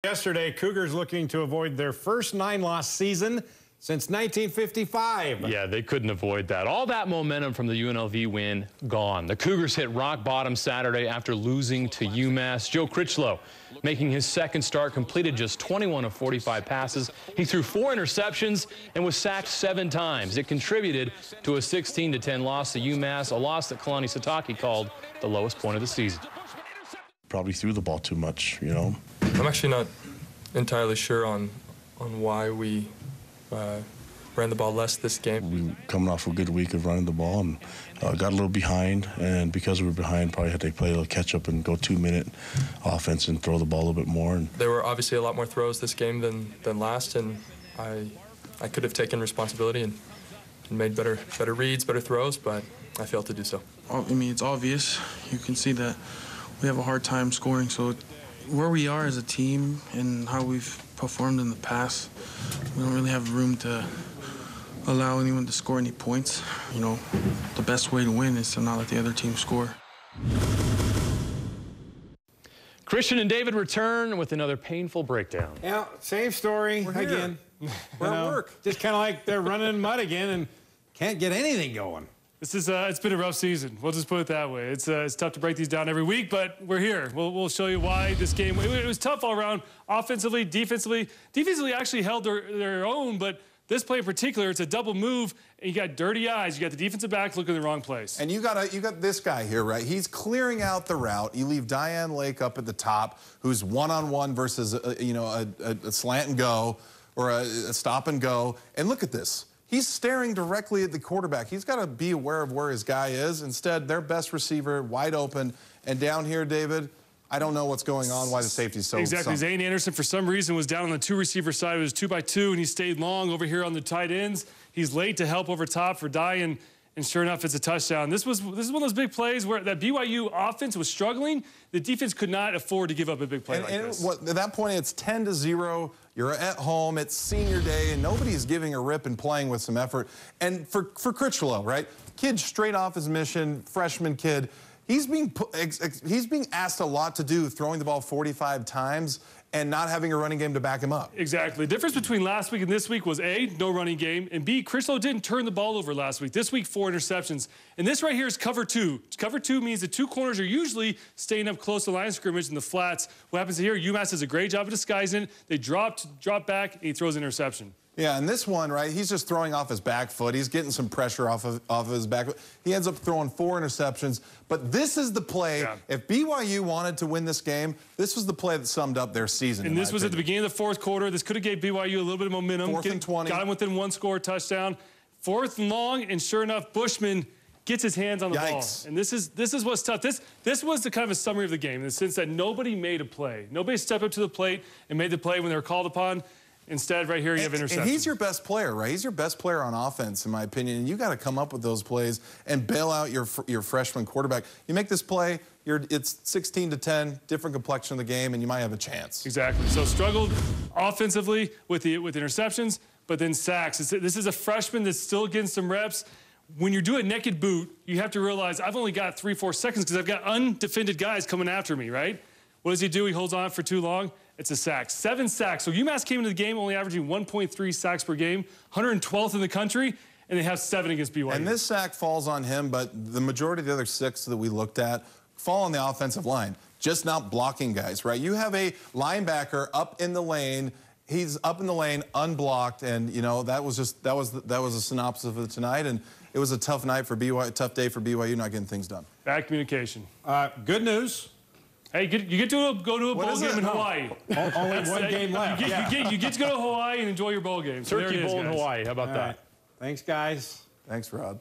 Yesterday, Cougars looking to avoid their first 9-loss season since 1955. Yeah, they couldn't avoid that. All that momentum from the UNLV win, gone. The Cougars hit rock bottom Saturday after losing to UMass. Joe Critchlow, making his second start, completed just 21 of 45 passes. He threw 4 interceptions and was sacked 7 times. It contributed to a 16-10 loss to UMass, a loss that Kalani Sitake called the lowest point of the season. Probably threw the ball too much, you know. I'm actually not entirely sure on why we ran the ball less this game. We coming off a good week of running the ball and got a little behind, and because we were behind, probably had to play a little catch up and go 2-minute offense and throw the ball a little bit more. And there were obviously a lot more throws this game than last, and I could have taken responsibility and made better reads, better throws, but I failed to do so. I mean, it's obvious. You can see that we have a hard time scoring, so where we are as a team and how we've performed in the past, we don't really have room to allow anyone to score any points. You know, the best way to win is to not let the other team score. Christian and David return with another painful breakdown. Yeah, same story again. We're at work. Just kind of like they're running in mud again and can't get anything going. This is it's been a rough season. We'll just put it that way. It's tough to break these down every week, but we're here. We'll show you why this game. It was tough all around, offensively, defensively. Defensively actually held their own, but this play in particular, it's a double move, and you got dirty eyes. You got the defensive back looking in the wrong place. And you got this guy here, right? He's clearing out the route. You leave Diane Lake up at the top, who's one-on-one versus a slant and go or a stop and go. And look at this. He's staring directly at the quarterback. He's got to be aware of where his guy is. Instead, their best receiver, wide open. And down here, David, I don't know what's going on, why the safety's so... Exactly. Zane Anderson, for some reason, was down on the 2-receiver side. It was 2-by-2, and he stayed long over here on the tight ends. He's late to help over top for Diane, and sure enough, it's a touchdown. This is one of those big plays where that BYU offense was struggling. The defense could not afford to give up a big play like this. At that point, it's 10-0. You're at home. It's senior day, and nobody's giving a rip and playing with some effort. And for Critchlow, right? Kid straight off his mission, freshman kid. He's being asked a lot to do, throwing the ball 45 times and not having a running game to back him up. Exactly. The difference between last week and this week was A, no running game, and B, Critchlow didn't turn the ball over last week. This week, 4 interceptions. And this right here is cover 2. Cover 2 means the 2 corners are usually staying up close to the line of scrimmage in the flats. What happens here, UMass does a great job of disguising it. They drop back, and he throws an interception. Yeah, and this one, right, he's just throwing off his back foot. He's getting some pressure off of his back foot. He ends up throwing 4 interceptions. But this is the play. Yeah. If BYU wanted to win this game, this was the play that summed up their season. And this was at the beginning of the 4th quarter. This could have gave BYU a little bit of momentum. 4th and 20. Got him within 1 score touchdown. 4th and long, and sure enough, Bushman gets his hands on the ball. And this is what's tough. This was the kind of a summary of the game in the sense that nobody made a play. Nobody stepped up to the plate and made the play when they were called upon. Instead, right here, you have interception. And he's your best player, right? He's your best player on offense, in my opinion. And you got to come up with those plays and bail out your freshman quarterback. You make this play, it's 16-10, different complexion of the game, and you might have a chance. Exactly. So struggled offensively with interceptions, but then sacks. This is a freshman that's still getting some reps. When you do a naked boot, you have to realize I've only got 3-4 seconds because I've got undefended guys coming after me, right? What does he do? He holds on for too long. It's a sack. 7 sacks. So UMass came into the game only averaging 1.3 sacks per game, 112th in the country, and they have 7 against BYU. And this sack falls on him, but the majority of the other 6 that we looked at fall on the offensive line, just not blocking guys, right? You have a linebacker up in the lane. He's up in the lane, unblocked, and you know that was a synopsis of it tonight. And it was a tough night for BYU, tough day for BYU, not getting things done. Bad communication. Good news. Hey, you get to go to a bowl game in Hawaii. Only 1 game left. You get to go to Hawaii and enjoy your bowl game. Turkey bowl in Hawaii. How about that? Thanks, guys. Thanks, Rod.